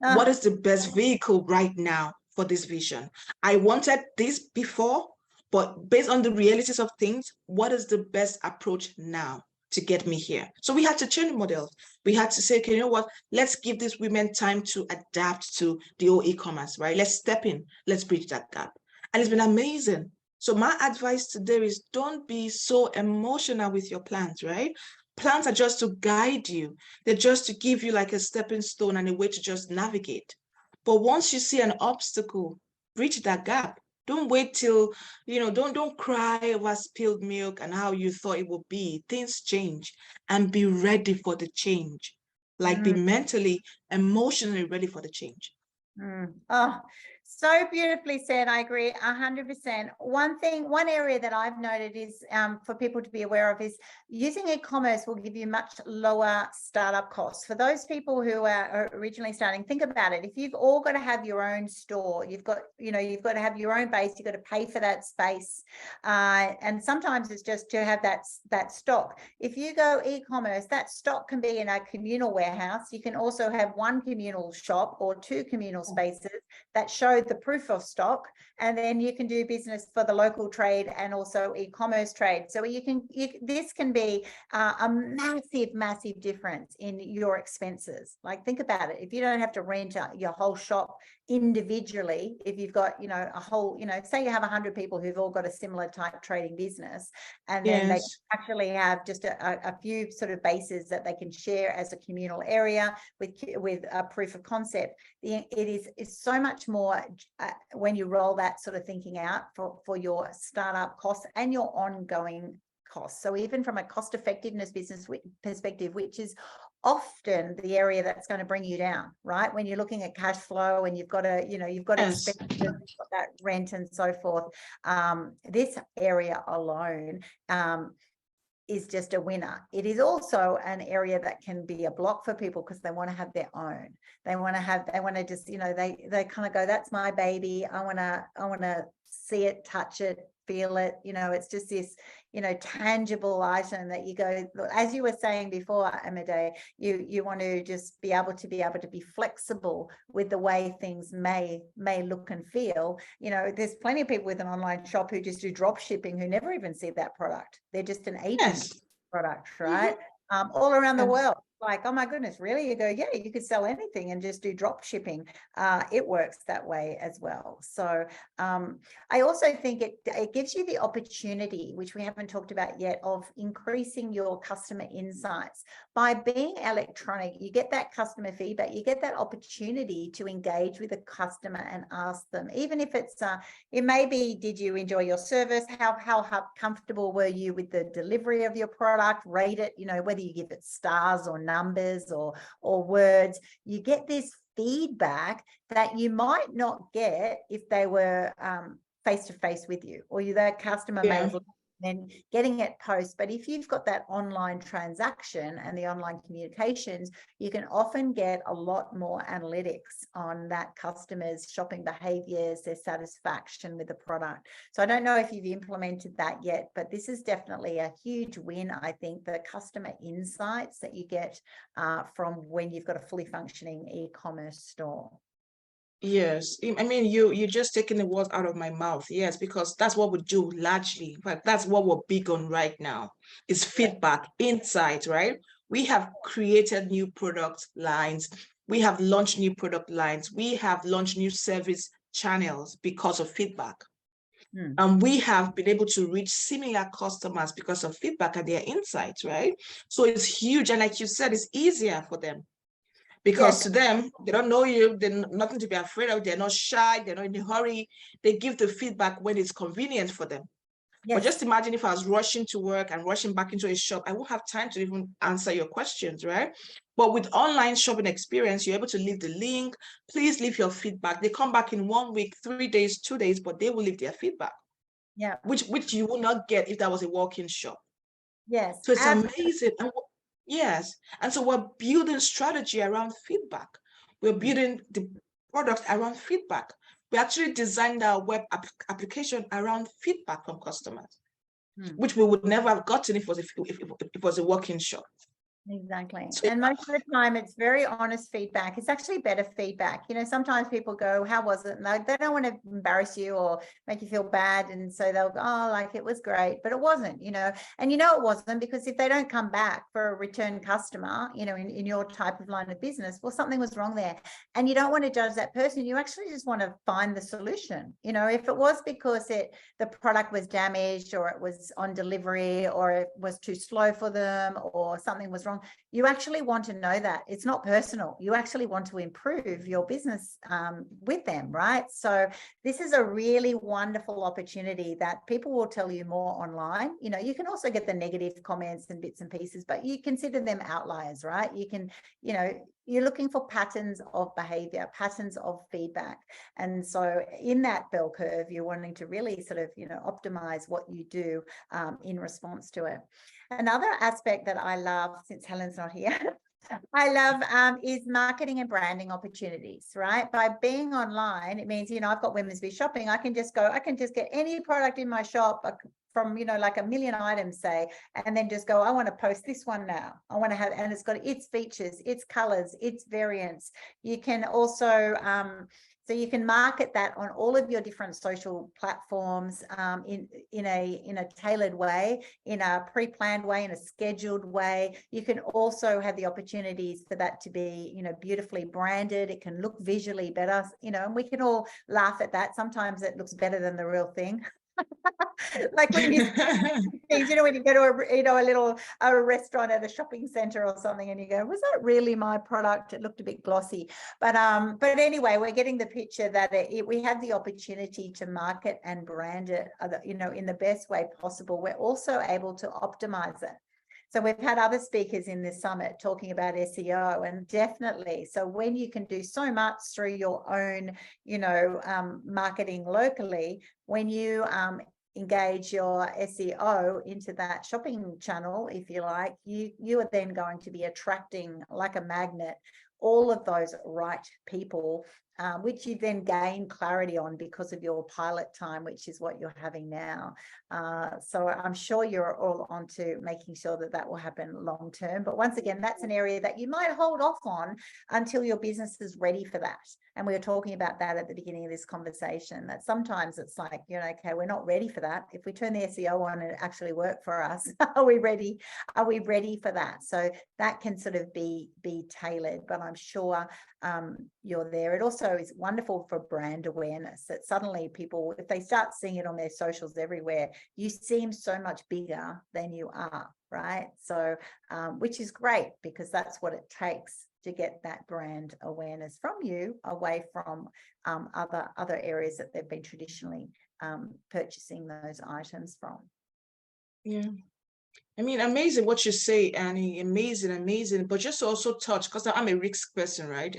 What is the best vehicle right now for this vision? I wanted this before, but based on the realities of things, what is the best approach now to get me here? So we had to change models. We had to say, okay, you know what? Let's give these women time to adapt to the old e-commerce, right? Let's step in, let's bridge that gap. And it's been amazing. So my advice today is don't be so emotional with your plans, right? Plans are just to guide you. They're just to give you like a stepping stone and a way to just navigate. But once you see an obstacle, bridge that gap. Don't wait till, don't cry over spilled milk and how you thought it would be. Things change, and be ready for the change. Like be mentally, emotionally ready for the change. Oh, so beautifully said. I agree 100%. One area that I've noted is for people to be aware of is using e-commerce will give you much lower startup costs. For those people who are originally starting, think about it. If you've all got to have your own store, you've got to have your own base, you've got to pay for that space. And sometimes it's just to have that stock. If you go e-commerce, that stock can be in a communal warehouse. You can also have one communal shop or two communal spaces that show the proof of stock, and then you can do business for the local trade and also e-commerce trade. So this can be a massive difference in your expenses. Like, think about it. If you don't have to rent your whole shop individually, if you've got a whole, say you have 100 people who've all got a similar type trading business, and then they actually have just a few sort of bases that they can share as a communal area with a proof of concept. It is so much more when you roll that sort of thinking out for your startup costs and your ongoing costs. So even from a cost effectiveness business perspective, which is often the area that's going to bring you down, right? When you're looking at cash flow and you've got expenses, you've got that rent and so forth. This area alone is just a winner. It is also an area that can be a block for people because they want to have their own. They want to just, they kind of go, that's my baby. I want to see it, touch it, feel it. It's just this, tangible item that you go, as you were saying before, Imade, you want to just be able to be flexible with the way things may look and feel. There's plenty of people with an online shop who just do drop shipping who never even see that product. They're just an agent product, right? All around the world. Like, oh my goodness, really? You go, yeah, you could sell anything and just do drop shipping. It works that way as well. So I also think it gives you the opportunity, which we haven't talked about yet, of increasing your customer insights. By being electronic, you get that customer feedback, you get that opportunity to engage with a customer and ask them, even if it's, it may be, did you enjoy your service? How comfortable were you with the delivery of your product? Rate it, whether you give it stars or numbers or words. You get this feedback that you might not get if they were face to face with you, or that customer may have then getting it post. But if you've got that online transaction and the online communications, you can often get a lot more analytics on that customer's shopping behaviors, their satisfaction with the product. So I don't know if you've implemented that yet, but this is definitely a huge win. I think the customer insights that you get from when you've got a fully functioning e-commerce store. Yes, I mean, you're just taking the words out of my mouth. Yes, because that's what we do largely. But that's what we're big on right now is feedback, insight, right? We have created new product lines. We have launched new product lines. We have launched new service channels because of feedback. And we have been able to reach similar customers because of feedback and their insights, right? So it's huge. And like you said, it's easier for them. Because to them, they don't know you, they're nothing to be afraid of, they're not shy, they're not in a hurry. They give the feedback when it's convenient for them. But just imagine if I was rushing to work and rushing back into a shop, I won't have time to even answer your questions, right? But with online shopping experience, you're able to leave the link. Please leave your feedback. They come back in 1 week, 3 days, 2 days, but they will leave their feedback. Yeah. Which you will not get if that was a walk-in shop. Yes. So it's amazing. Yes. And so we're building strategy around feedback. We're building the product around feedback. we actually designed our web application around feedback from customers, which we would never have gotten if it was a walk-in shop. Exactly. So, And most of the time it's very honest feedback. It's actually better feedback. You know, sometimes people go, how was it? And they don't want to embarrass you or make you feel bad. And so they'll go, oh, like it was great, but it wasn't, you know, and you know, it wasn't, because if they don't come back for a return customer, you know, in your type of line of business, well, something was wrong there. And you don't want to judge that person. You actually just want to find the solution. You know, if it was because the product was damaged, or it was on delivery, or it was too slow for them, or something was wrong, you actually want to know that. It's not personal. You actually want to improve your business with them, right? So this is a really wonderful opportunity that people will tell you more online. You know, you can also get the negative comments and bits and pieces, but you consider them outliers, right? You can, you know, you're looking for patterns of behavior, patterns of feedback. And so in that bell curve, you're wanting to really sort of, you know, optimize what you do in response to it. Another aspect that I love, since Helen's not here, I love is marketing and branding opportunities, right? By being online, it means, you know, I've got Women's Biz Shopping. I can just get any product in my shop from, you know, like a million items, say, and then just go, I want to post this one now. I want to have, and it's got its features, its colors, its variants. You can also, so you can market that on all of your different social platforms in a tailored way, in a pre-planned way, in a scheduled way. You can also have the opportunities for that to be, you know, beautifully branded. It can look visually better, you know, and we can all laugh at that. Sometimes it looks better than the real thing. Like when you things, you know, when you go to a restaurant at a shopping center or something, and you go, was that really my product? It looked a bit glossy, but anyway, we're getting the picture that we have the opportunity to market and brand it, you know, in the best way possible. We're also able to optimize it. So we've had other speakers in this summit talking about SEO, and definitely, so when you can do so much through your own, you know, marketing locally, when you engage your SEO into that shopping channel, if you like, you are then going to be attracting, like a magnet, all of those right people, which you then gain clarity on because of your pilot time, which is what you're having now. So I'm sure you're all onto making sure that that will happen long term. But once again, that's an area that you might hold off on until your business is ready for that. And we were talking about that at the beginning of this conversation, that sometimes it's like, you know, okay, we're not ready for that. If we turn the SEO on and it actually work for us, are we ready? Are we ready for that? So that can sort of be tailored, but I'm sure you're there. It also is wonderful for brand awareness, that suddenly people, if they start seeing it on their socials everywhere, you seem so much bigger than you are, right? So which is great, because that's what it takes to get that brand awareness from you, away from other areas that they've been traditionally purchasing those items from. Yeah. I mean, amazing what you say, Annie. Amazing. But just to also touch, because I'm a risk person, right?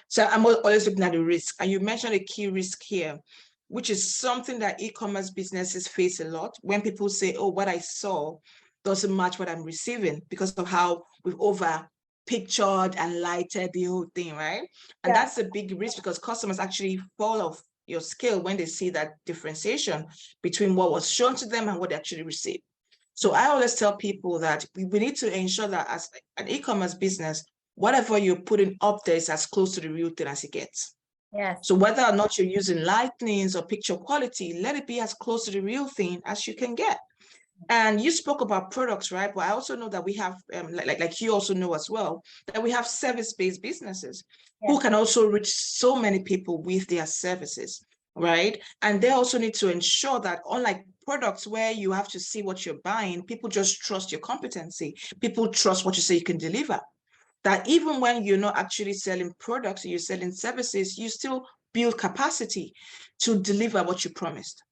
So I'm always looking at the risk. And you mentioned a key risk here, which is something that e-commerce businesses face a lot. When people say, oh, what I saw doesn't match what I'm receiving, because of how we've over pictured and lighted the whole thing, right? And Yeah. that's a big risk, because customers actually fall off your scale when they see that differentiation between what was shown to them and what they actually received. So I always tell people that we need to ensure that as an e-commerce business, whatever you're putting up there is as close to the real thing as it gets. Yes. So whether or not you're using lightnings or picture quality, let it be as close to the real thing as you can get. And you spoke about products, right? But I also know that we have, like you also know as well, that we have service-based businesses who can also reach so many people with their services, right? And they also need to ensure that, unlike products where you have to see what you're buying, people just trust your competency. People trust what you say you can deliver. That even when you're not actually selling products, you're selling services, you still build capacity to deliver what you promised.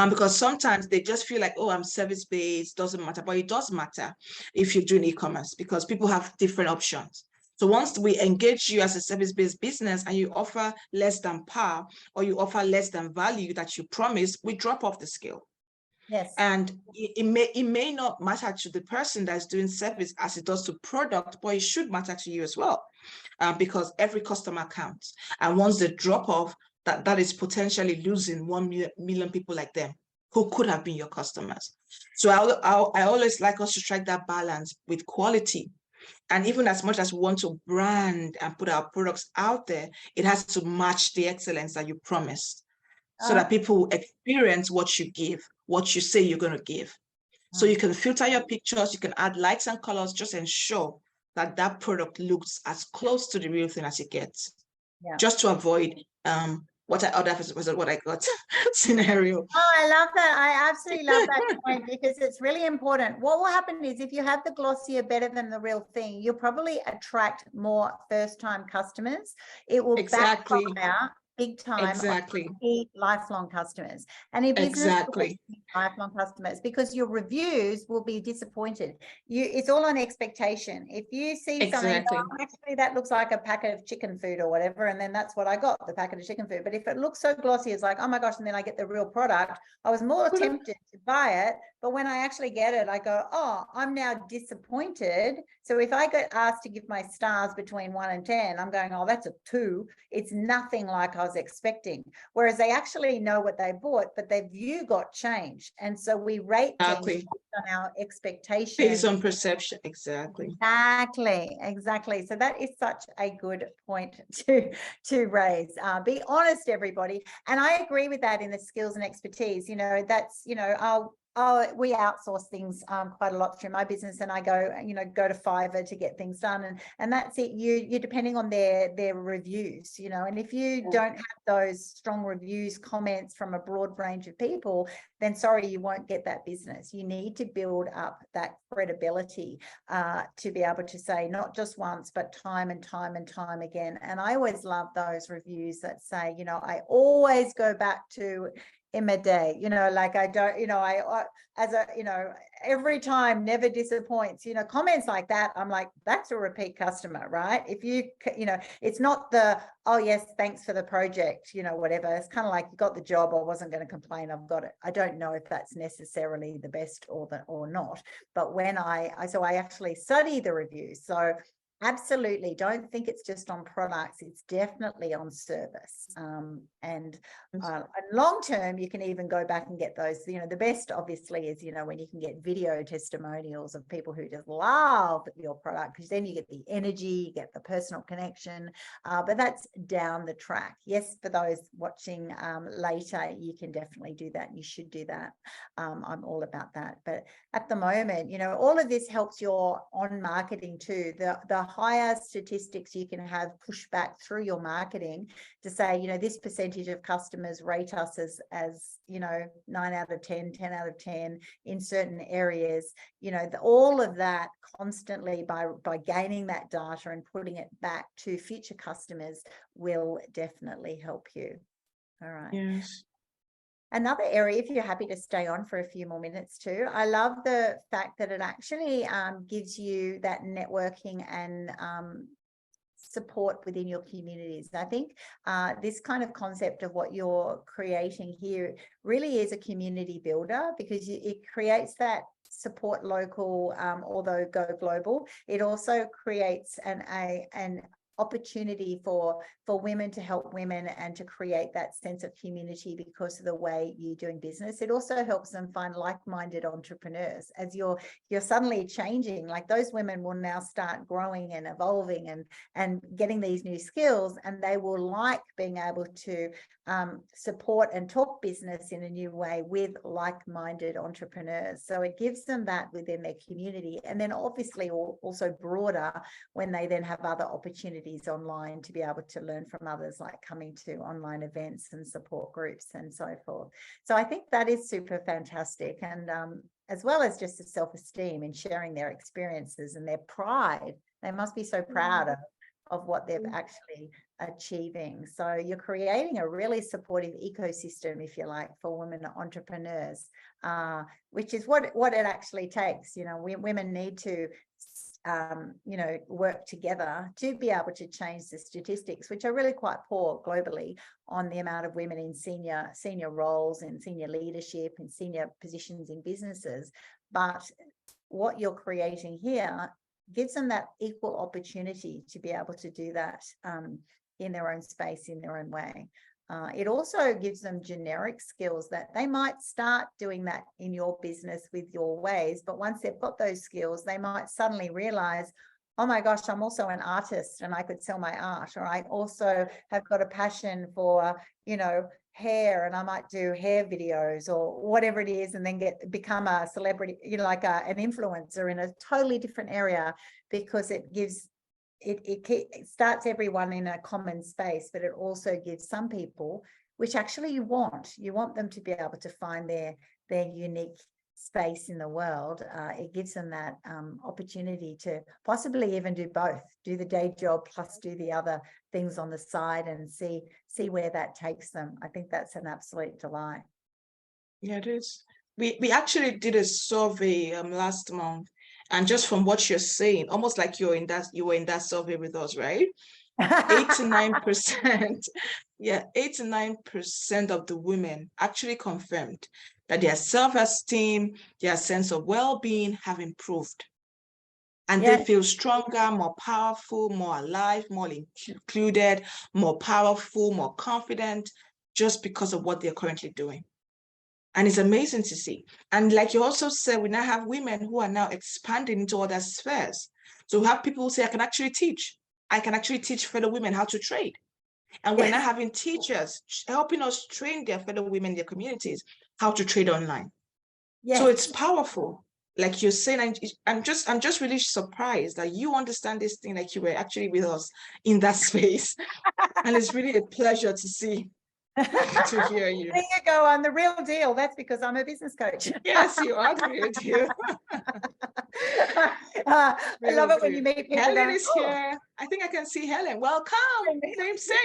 Because sometimes they just feel like, oh, I'm service-based, doesn't matter. But it does matter if you're doing e-commerce, because people have different options. So once we engage you as a service-based business and you offer less than par, or you offer less than value that you promised, we drop off the scale. Yes. And it may not matter to the person that's doing service as it does to product, but it should matter to you as well, because every customer counts. And once they drop off, that is potentially losing 1 million people like them who could have been your customers. So I always like us to strike that balance with quality. And even as much as we want to brand and put our products out there, it has to match the excellence that you promised, so that people experience what you give, what you say you're going to give. So you can filter your pictures, you can add lights and colors, just ensure that that product looks as close to the real thing as it gets, just to avoid what I got scenario. Oh, I love that. I absolutely love that point, because it's really important. What will happen is, if you have the glossier better than the real thing, you'll probably attract more first-time customers. It will backfire big time. Exactly. Lifelong customers. And in business, lifelong customers, because your reviews will be disappointed. It's all on expectation. If you see something, oh, actually that looks like a packet of chicken food or whatever, and then that's what I got, the packet of chicken food. But if it looks so glossy, it's like, oh my gosh, and then I get the real product, I was more tempted to buy it, but when I actually get it, I go, oh, I'm now disappointed. So if I get asked to give my stars between 1 and 10, I'm going, oh, that's a 2. It's nothing like I was expecting. Whereas they actually know what they bought, but their view got changed. And so we rate things based on our expectations. Based on perception. Exactly. So that is such a good point to raise. Be honest, everybody. And I agree with that in the skills and expertise. That's, we outsource things quite a lot through my business, and I go to Fiverr to get things done, and that's it. You're depending on their reviews, and if you don't have those strong reviews, comments from a broad range of people, then sorry, you won't get that business. You need to build up that credibility to be able to say, not just once, but time and time and time again. And I always love those reviews that say, I always go back to Imade, like I don't, I as a, every time, never disappoints, comments like that. I'm like, that's a repeat customer, right? If you, it's not the, oh yes, thanks for the project, whatever. It's kind of like, you got the job, I wasn't going to complain, I've got it. I don't know if that's necessarily the best or not, but when I actually study the reviews. So absolutely, don't think it's just on products, it's definitely on service. And long term, you can even go back and get those, the best obviously is, when you can get video testimonials of people who just love your product, because then you get the energy, you get the personal connection, but that's down the track. Yes, for those watching later, you can definitely do that. You should do that. I'm all about that. But at the moment, all of this helps your on marketing too. The higher statistics you can have pushed back through your marketing to say, this percentage of customers rate us as 9 out of 10, 10 out of 10 in certain areas, all of that constantly by gaining that data and putting it back to future customers will definitely help you. All right. Yes. Another area, if you're happy to stay on for a few more minutes too, I love the fact that it actually gives you that networking and support within your communities. I think this kind of concept of what you're creating here really is a community builder, because it creates that support local, although go global. It also creates an opportunity for women to help women and to create that sense of community because of the way you're doing business. It also helps them find like-minded entrepreneurs as you're suddenly changing. Like, those women will now start growing and evolving and getting these new skills, and they will like being able to support and talk business in a new way with like-minded entrepreneurs. So it gives them that within their community, and then obviously also broader when they then have other opportunities online to be able to learn from others, like coming to online events and support groups and so forth. So I think that is super fantastic, and as well as just the self-esteem and sharing their experiences and their pride. They must be so proud of what they're actually achieving. So you're creating a really supportive ecosystem, if you like, for women entrepreneurs, which is what it actually takes. Women need to work together to be able to change the statistics, which are really quite poor globally, on the amount of women in senior roles and senior leadership and senior positions in businesses. But what you're creating here gives them that equal opportunity to be able to do that in their own space, in their own way. It also gives them generic skills that they might start doing that in your business with your ways. But once they've got those skills, they might suddenly realize, oh my gosh, I'm also an artist and I could sell my art, or I also have got a passion for, hair and I might do hair videos or whatever it is, and then become a celebrity, like an influencer in a totally different area, because it gives it starts everyone in a common space, but it also gives some people, which actually you want them to be able to find their unique space in the world. It gives them that opportunity to possibly even do both, do the day job plus do the other things on the side, and see where that takes them. I think that's an absolute delight. Yeah, it is. We actually did a survey last month, and just from what you're saying, almost like you were in that survey with us, right? 89%, yeah, 89% of the women actually confirmed that their self-esteem, their sense of well-being have improved. And they feel stronger, more powerful, more alive, more included, more powerful, more confident, just because of what they're currently doing. And it's amazing to see. And like you also said, we now have women who are now expanding into other spheres. So we have people who say, I can actually teach fellow women how to trade. And we're now having teachers helping us train their fellow women in their communities how to trade online. So it's powerful. Like you're saying, I'm just really surprised that you understand this thing, like you were actually with us in that space. And it's really a pleasure to see. To hear you. There you go. I'm the real deal. That's because I'm a business coach. Yes, you are the real deal. I love it when you meet people. Helen is here. I think I can see Helen. Welcome. Namesake.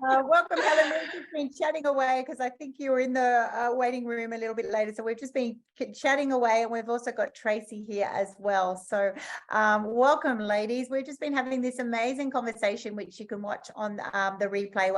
Welcome, Helen. We've just been chatting away because I think you were in the waiting room a little bit later. So we've just been chatting away, and we've also got Tracy here as well. So welcome, ladies. We've just been having this amazing conversation, which you can watch on the replay.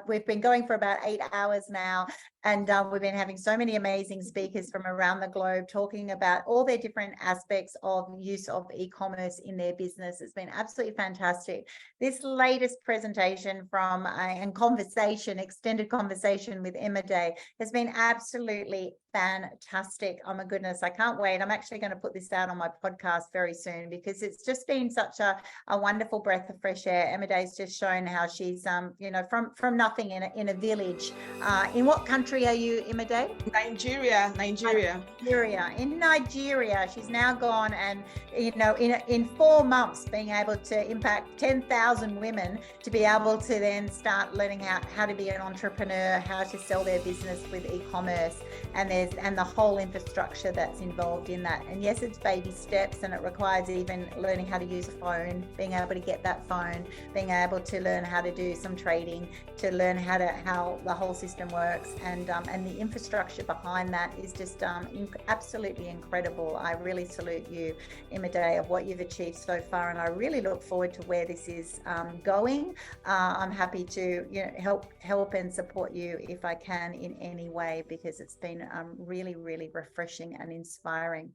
We've been going for about 8 hours now, and we've been having so many amazing speakers from around the globe talking about all their different aspects of use of e-commerce in their business. It's been absolutely fantastic. This latest presentation from and conversation, extended conversation with Imade, has been absolutely fantastic. Oh my goodness, I can't wait. I'm actually going to put this out on my podcast very soon, because it's just been such a wonderful breath of fresh air. Imade's just shown how she's from nothing in a village. In what country are you, Imade? Nigeria. In Nigeria, she's now gone and in 4 months being able to impact 10,000 women to be able to then start learning how to be an entrepreneur, how to sell their business with e-commerce, and the whole infrastructure that's involved in that. And yes, it's baby steps, and it requires even learning how to use a phone, being able to get that phone, being able to learn how to do some trading, to learn how the whole system works, and the infrastructure behind that is just absolutely incredible. I really salute you, Imade, of what you've achieved so far, and I really look forward to where this is going. I'm happy to help and support you if I can in any way, because it's been really, really refreshing and inspiring.